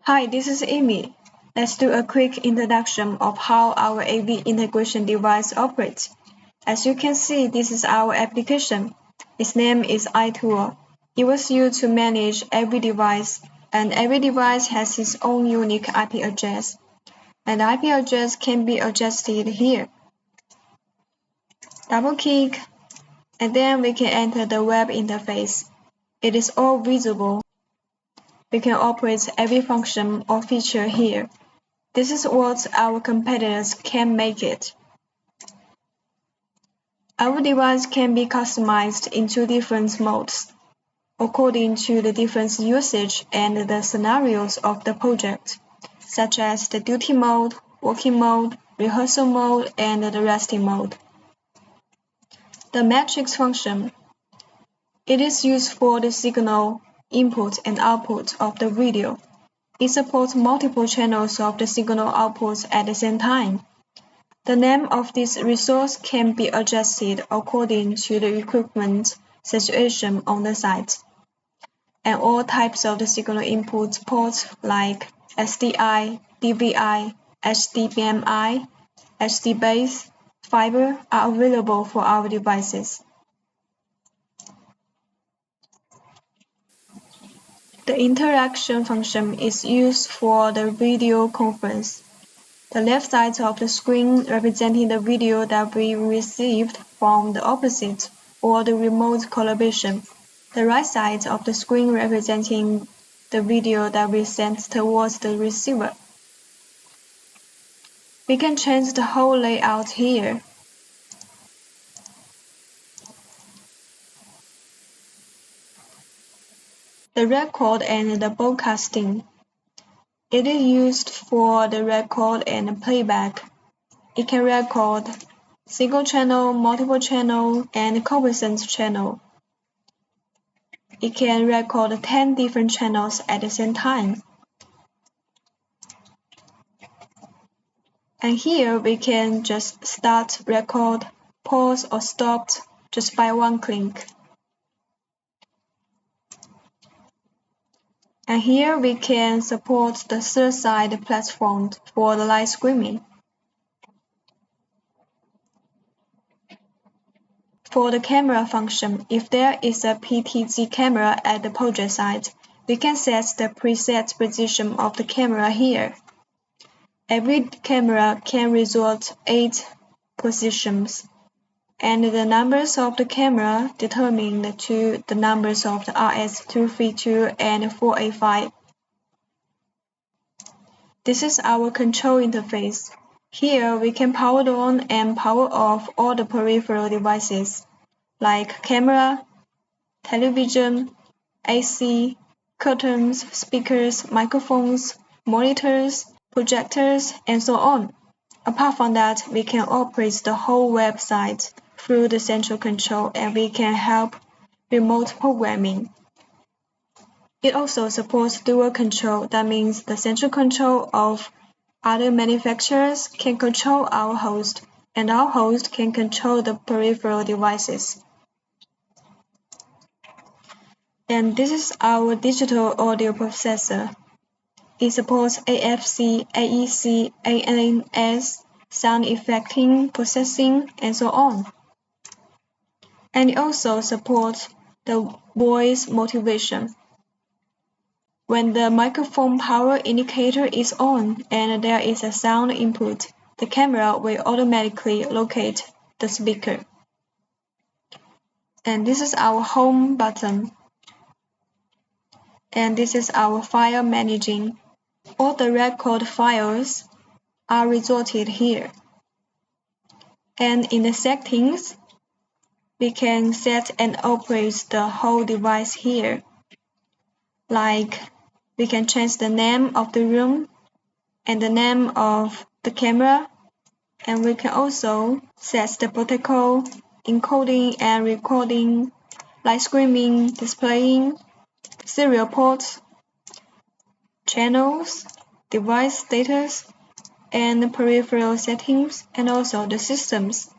Hi, this is Amy. Let's do a quick introduction of how our AV integration device operates. As you can see, this is our application. Its name is ADHOOPU. It was used to manage every device, and every device has its own unique IP address. And the IP address can be adjusted here. Double-click, and then we can enter the web interface. It is all visible. We can operate every function or feature here. This is what our competitors can make it. Our device can be customized into different modes, according to the different usage and the scenarios of the project, such as the duty mode, working mode, rehearsal mode, and the resting mode. The matrix function. It is used for the signal input and output of the video. It supports multiple channels of the signal outputs at the same time. The name of this resource can be adjusted according to the equipment situation on the site. And all types of the signal input ports like SDI, DVI, HDMI, HD-base, fiber are available for our devices. The interaction function is used for the video conference. The left side of the screen representing the video that we received from the opposite or the remote collaboration. The right side of the screen representing the video that we sent towards the receiver. We can change the whole layout here. The record and the broadcasting. It is used for the record and playback. It can record single channel, multiple channel, and convergent channel. It can record 10 different channels at the same time. And here we can just start, record, pause, or stop just by one click. And here we can support the third-side platform for the live streaming. For the camera function, if there is a PTZ camera at the project site, we can set the preset position of the camera here. Every camera can result 8 positions, and the numbers of the camera determine the numbers of the RS-232 and 485. This is our control interface. Here we can power on and power off all the peripheral devices, like camera, television, AC, curtains, speakers, microphones, monitors, projectors, and so on. Apart from that, we can operate the whole website through the central control, and we can help remote programming. It also supports dual control. That means the central control of other manufacturers can control our host, and our host can control the peripheral devices. And this is our digital audio processor. It supports AFC, AEC, ANS, sound effecting, processing, and so on. And it also supports the voice motivation. When the microphone power indicator is on and there is a sound input, the camera will automatically locate the speaker. And this is our home button. And this is our file managing. All the record files are resorted here. And in the settings, we can set and operate the whole device here. Like, we can change the name of the room and the name of the camera, and we can also set the protocol, encoding and recording, live streaming, displaying, serial ports, channels, device status, and peripheral settings, and also the systems.